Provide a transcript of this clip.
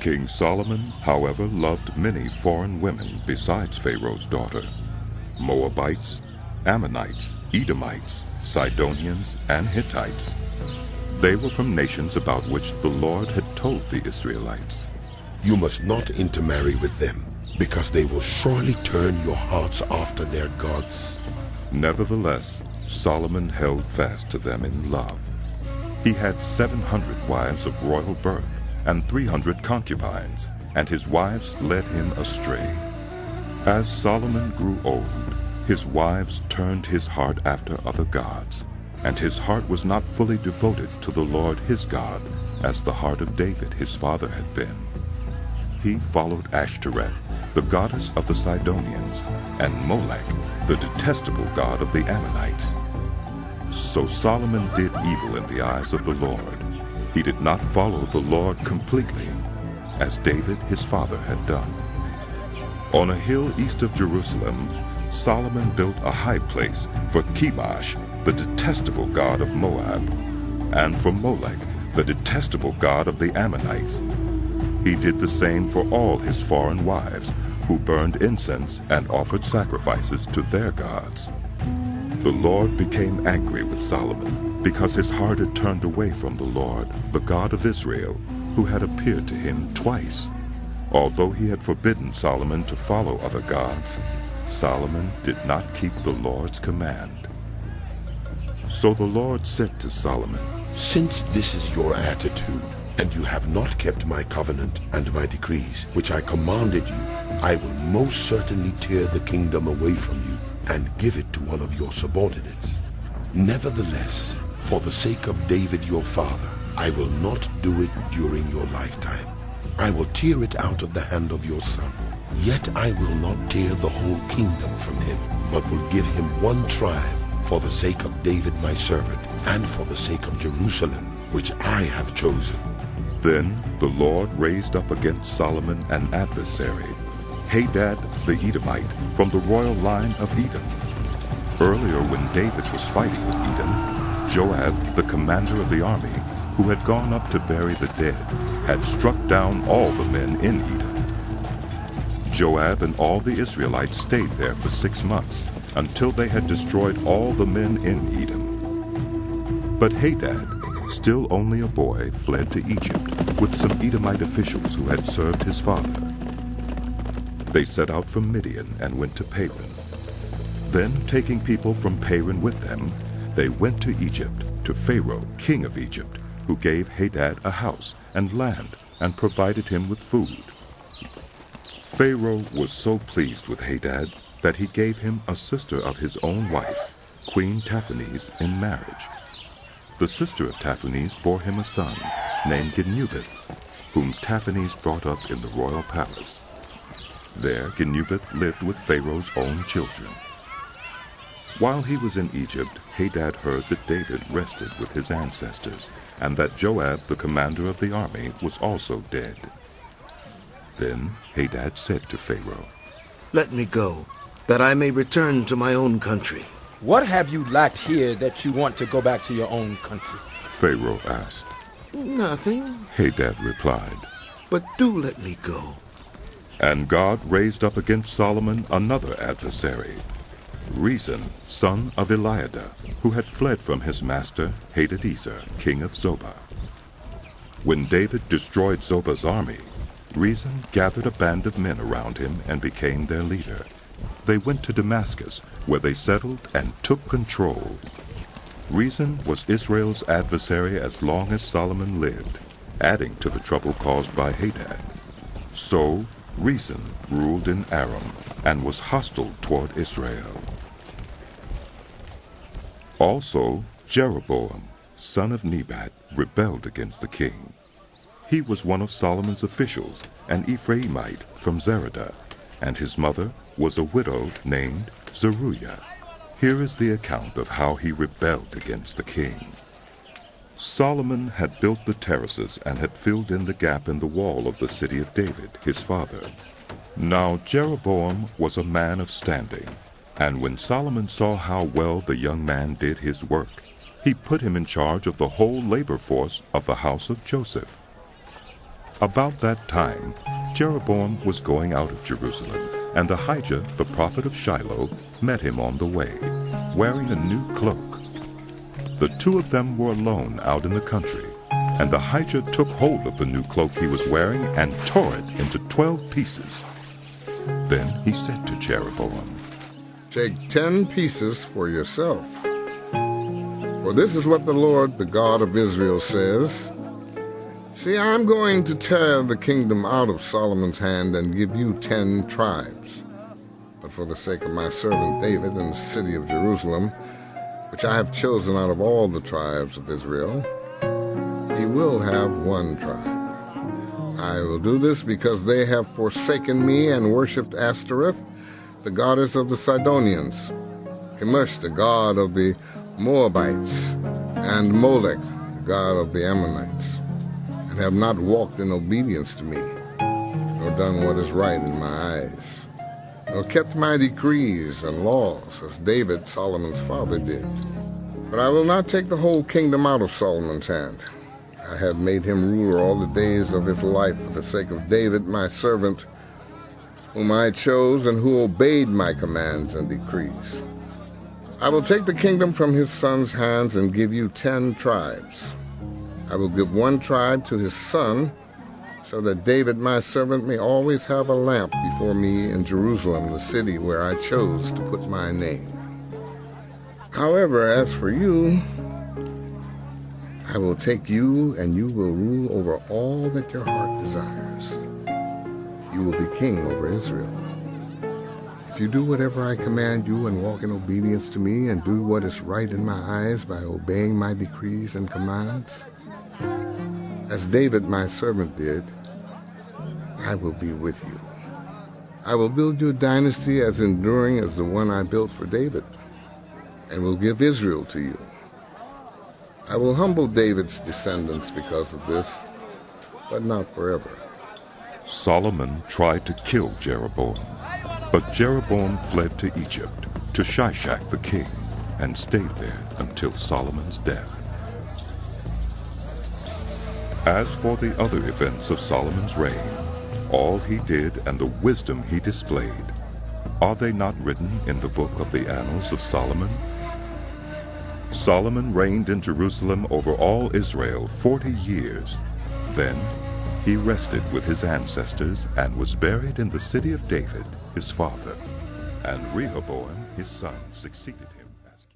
King Solomon, however, loved many foreign women besides Pharaoh's daughter: Moabites, Ammonites, Edomites, Sidonians, and Hittites. They were from nations about which the Lord had told the Israelites, "You must not intermarry with them, because they will surely turn your hearts after their gods." Nevertheless, Solomon held fast to them in love. He had 700 wives of royal birth and 300 concubines, and his wives led him astray. As Solomon grew old, his wives turned his heart after other gods, and his heart was not fully devoted to the Lord his God, as the heart of David his father had been. He followed Ashtoreth, the goddess of the Sidonians, and Molech, the detestable god of the Ammonites. So Solomon did evil in the eyes of the Lord. He did not follow the Lord completely, as David his father had done. On a hill east of Jerusalem, Solomon built a high place for Chemosh, the detestable god of Moab, and for Molech, the detestable god of the Ammonites. He did the same for all his foreign wives, who burned incense and offered sacrifices to their gods. The Lord became angry with Solomon, because his heart had turned away from the Lord, the God of Israel, who had appeared to him twice. Although he had forbidden Solomon to follow other gods, Solomon did not keep the Lord's command. So the Lord said to Solomon, "Since this is your attitude, and you have not kept my covenant and my decrees, which I commanded you, I will most certainly tear the kingdom away from you and give it to one of your subordinates. Nevertheless, for the sake of David your father, I will not do it during your lifetime. I will tear it out of the hand of your son. Yet I will not tear the whole kingdom from him, but will give him one tribe for the sake of David my servant, and for the sake of Jerusalem, which I have chosen." Then the Lord raised up against Solomon an adversary, Hadad the Edomite, from the royal line of Edom. Earlier, when David was fighting with Edom, Joab, the commander of the army, who had gone up to bury the dead, had struck down all the men in Edom. Joab and all the Israelites stayed there for 6 months, until they had destroyed all the men in Edom. But Hadad, still only a boy, fled to Egypt with some Edomite officials who had served his father. They set out from Midian and went to Paran. Then, taking people from Paran with them, they went to Egypt, to Pharaoh, king of Egypt, who gave Hadad a house and land and provided him with food. Pharaoh was so pleased with Hadad that he gave him a sister of his own wife, Queen Taphanes, in marriage. The sister of Taphanes bore him a son named Genubith, whom Taphanes brought up in the royal palace. There Genubith lived with Pharaoh's own children. While he was in Egypt, Hadad heard that David rested with his ancestors, and that Joab, the commander of the army, was also dead. Then Hadad said to Pharaoh, "Let me go, that I may return to my own country." "What have you lacked here that you want to go back to your own country?" Pharaoh asked. "Nothing," Hadad replied. "but do let me go." And God raised up against Solomon another adversary, Rezon, son of Eliada, who had fled from his master Hadadezer, king of Zobah. When David destroyed Zobah's army, Rezon gathered a band of men around him and became their leader. They went to Damascus, where they settled and took control. Rezon was Israel's adversary as long as Solomon lived, adding to the trouble caused by Hadad. So Rezon ruled in Aram and was hostile toward Israel. Also Jeroboam, son of Nebat, rebelled against the king. He was one of Solomon's officials, an Ephraimite from Zeradah, and his mother was a widow named Zeruiah. Here is the account of how he rebelled against the king. Solomon had built the terraces and had filled in the gap in the wall of the city of David, his father. Now Jeroboam was a man of standing, and when Solomon saw how well the young man did his work, he put him in charge of the whole labor force of the house of Joseph. About that time, Jeroboam was going out of Jerusalem, and Ahijah, the prophet of Shiloh, met him on the way, wearing a new cloak. The two of them were alone out in the country, and Ahijah took hold of the new cloak he was wearing and tore it into 12 pieces. Then he said to Jeroboam, "Take 10 pieces for yourself. For this is what the Lord, the God of Israel, says. See, I'm going to tear the kingdom out of Solomon's hand and give you 10 tribes. But for the sake of my servant David and the city of Jerusalem, which I have chosen out of all the tribes of Israel, he will have 1 tribe. I will do this because they have forsaken me and worshipped Ashtoreth, the goddess of the Sidonians, Chemosh, the god of the Moabites, and Molech, the god of the Ammonites, and have not walked in obedience to me, nor done what is right in my eyes, nor kept my decrees and laws, as David, Solomon's father, did. But I will not take the whole kingdom out of Solomon's hand. I have made him ruler all the days of his life for the sake of David, my servant, whom I chose and who obeyed my commands and decrees. I will take the kingdom from his son's hands and give you 10 tribes. I will give 1 tribe to his son, so that David, my servant, may always have a lamp before me in Jerusalem, the city where I chose to put my name. However, as for you, I will take you, and you will rule over all that your heart desires. You will be king over Israel. If you do whatever I command you and walk in obedience to me and do what is right in my eyes by obeying my decrees and commands, as David my servant did, I will be with you. I will build you a dynasty as enduring as the one I built for David, and will give Israel to you. I will humble David's descendants because of this, but not forever." Solomon tried to kill Jeroboam, but Jeroboam fled to Egypt, to Shishak the king, and stayed there until Solomon's death. As for the other events of Solomon's reign, all he did and the wisdom he displayed, are they not written in the book of the Annals of Solomon? Solomon reigned in Jerusalem over all Israel 40 years. Then he rested with his ancestors and was buried in the city of David, his father. And Rehoboam, his son, succeeded him.